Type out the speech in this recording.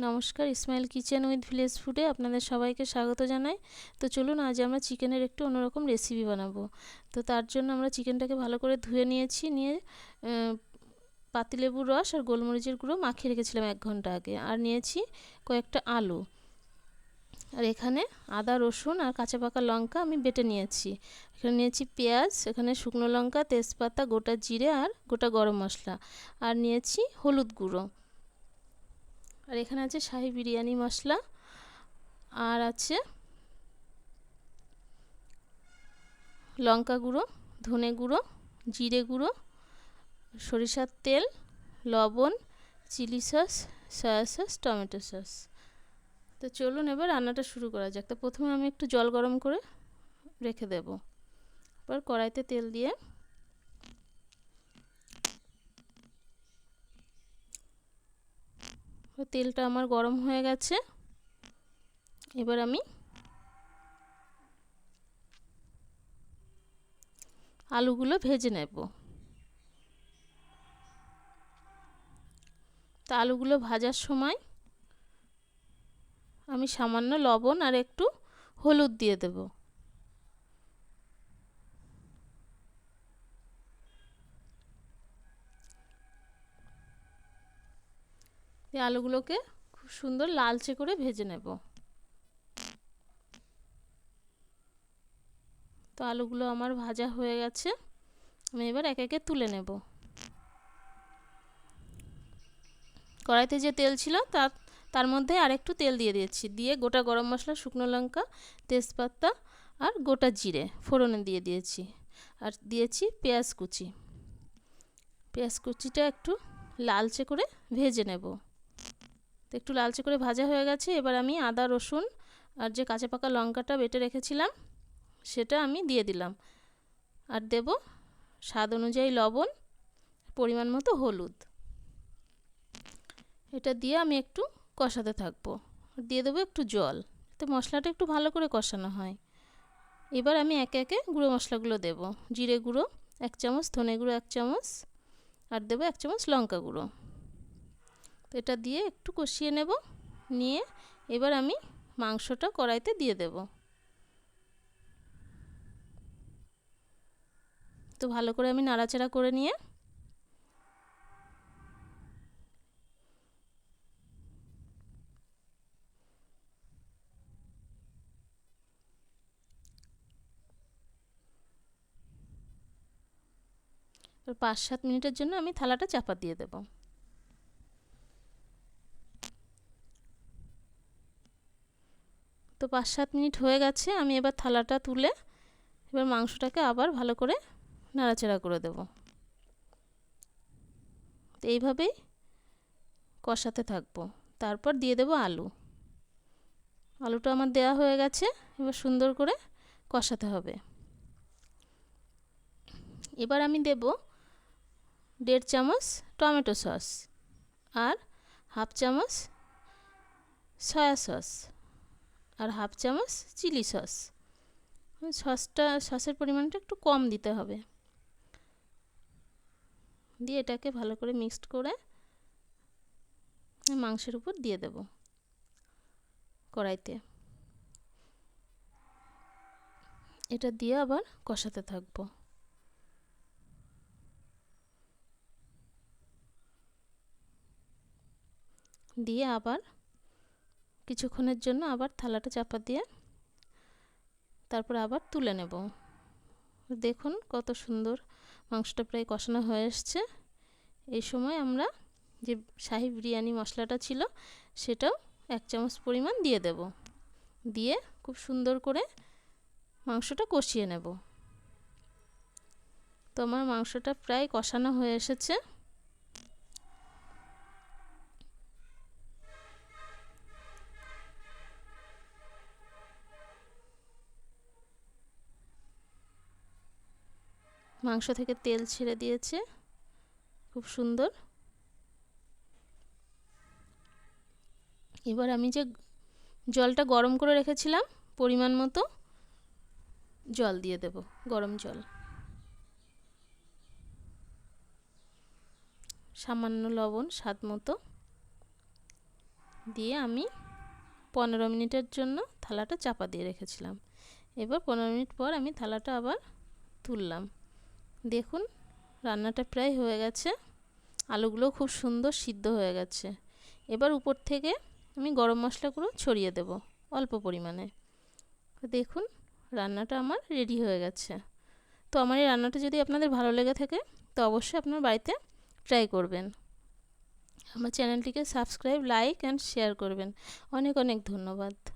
নমস্কার, Ismail kitchen with village ফুডে আপনাদের সবাইকে স্বাগত জানাই। তো চলুন আজ আমরা চিকেনের একটু অন্যরকম রেসিপি বানাবো। তো তার জন্য আমরা চিকেনটাকে ভালো করে ধুয়ে নিয়েছি, নিয়ে পাতিলেবুর রস আর গোলমরিচের গুঁড়ো মাখিয়ে রেখেছিলাম 1 ঘন্টা আগে। আর নিয়েছি কয়েকটা আলু, আর এখানে আদা রসুন আর কাঁচা পাকা লঙ্কা আমি বেটে নিয়েছি। এখানে নিয়েছি পেঁয়াজ, এখানে শুকনো লঙ্কা, তেজপাতা, গোটা জিরে আর গোটা গরম মশলা, আর নিয়েছি হলুদ গুঁড়ো, আর এখানে আছে শাহি বিরিয়ানি মশলা, আর আছে লঙ্কা গুঁড়ো, ধনে গুঁড়ো, জিরে গুঁড়ো, সরিষার তেল, লবণ, chilli sauce, soy sauce, tomato sauce. তো চলুন এবার রান্নাটা শুরু করা যাক। তো প্রথমে আমি একটু জল গরম করে রেখে দেব। এবার কড়াইতে তেল দিয়ে তেলটা আমার গরম হয়ে গেছে। এবার আমি আলুগুলো ভেজে নেব। তো আলুগুলো ভাজার সময় আমি সামান্য লবণ আর একটু হলুদ দিয়ে দেব। এই আলুগুলোকে খুব সুন্দর লালচে করে ভেজে নেব। তো আলুগুলো আমার ভাজা হয়ে গেছে, আমি এবার একে একে তুলে নেব। কড়াইতে যে তেল ছিল তার মধ্যে আর একটু তেল দিয়ে দিয়েছি, দিয়ে গোটা গরম মশলা, শুকনো লঙ্কা, তেজপাতা আর গোটা জিরে ফোড়নে দিয়ে দিয়েছি, আর দিয়েছি পেঁয়াজ কুচি। পেঁয়াজ কুচিটা একটু লালচে করে ভেজে নেব। তো একটু লালচে করে ভাজা হয়ে গেছে। এবার আমি আদা রসুন আর যে কাঁচা পাকা লঙ্কাটা বেটে রেখেছিলাম সেটা আমি দিয়ে দিলাম, আর দেব স্বাদ অনুযায়ী লবণ, পরিমাণ মতো হলুদ। এটা দিয়ে আমি একটু কষাতে থাকবো। দিয়ে দেবো একটু জল, তো মশলাটা একটু ভালো করে কষানো হয়। এবার আমি একে একে গুঁড়ো মশলাগুলো দেব। জিরে গুঁড়ো 1 চামচ, ধনে গুঁড়ো 1 চামচ, আর দেবো 1 চামচ লঙ্কা গুঁড়ো। তো এটা দিয়ে একটু কষিয়ে নেব। নিয়ে এবার আমি মাংসটা কড়াইতে দিয়ে দেব। তো ভালো করে আমি নাড়াচাড়া করে নিয়ে তো 5-7 মিনিটের জন্য আমি থালাটা চাপা দিয়ে দেব। তো 5-7 মিনিট হয়ে গেছে, আমি এবার থালাটা তুলে এবার মাংসটাকে আবার ভালো করে নাড়াচাড়া করে দেব। তো এইভাবেই কষাতে থাকবো। তারপর দিয়ে দেব আলু। আলুটা আমার দেওয়া হয়ে গেছে, এবার সুন্দর করে কষাতে হবে। এবার আমি দেব 1.5 চামচ টমেটো সস, আর 1/2 চামচ সয়া সস, আর 1/2 চামচ চিলি সস। সসের পরিমাণটা একটু কম দিতে হবে। দিয়ে এটাকে ভালো করে মিক্সড করে মাংসের উপর দিয়ে দেব কড়াইতে। এটা দিয়ে আবার কষাতে থাকবো। দিয়ে আবার কিছুক্ষণের জন্য আবার থালাটা চাপা দিয়ে তারপর আবার তুলে নেব। দেখুন কত সুন্দর মাংসটা প্রায় কষানো হয়ে এসছে। এই সময় আমরা যে শাহি বিরিয়ানি মশলাটা ছিল সেটাও 1 চামচ পরিমাণ দিয়ে দেব। দিয়ে খুব সুন্দর করে মাংসটা কষিয়ে নেব। তো আমার মাংসটা প্রায় কষানো হয়ে এসেছে। মাংস থেকে তেল ছেড়ে দিয়েছে খুব সুন্দর। এবার আমি যে জলটা গরম করে রেখেছিলাম পরিমাণ মতো জল দিয়ে দেব, গরম জল। সামান্য লবণ স্বাদ মতো। দিয়ে আমি 15 মিনিটের জন্য থালাটা চাপা দিয়ে রেখেছিলাম। এবার 15 মিনিট পর আমি থালাটা আবার তুললাম। দেখুন রান্নাটা প্রায় হয়ে গেছে, আলুগুলো খুব সুন্দর সিদ্ধ হয়ে গেছে। এবার উপর থেকে আমি গরম মশলাগুলো ছড়িয়ে দেব অল্প পরিমাণে। দেখুন রান্নাটা আমার রেডি হয়ে গেছে। তো আমার এই রান্নাটা যদি আপনাদের ভালো লেগে থাকে তো অবশ্যই আপনার বাড়িতে ট্রাই করবেন। আমার চ্যানেলটিকে সাবস্ক্রাইব, লাইক অ্যান্ড শেয়ার করবেন। অনেক অনেক ধন্যবাদ।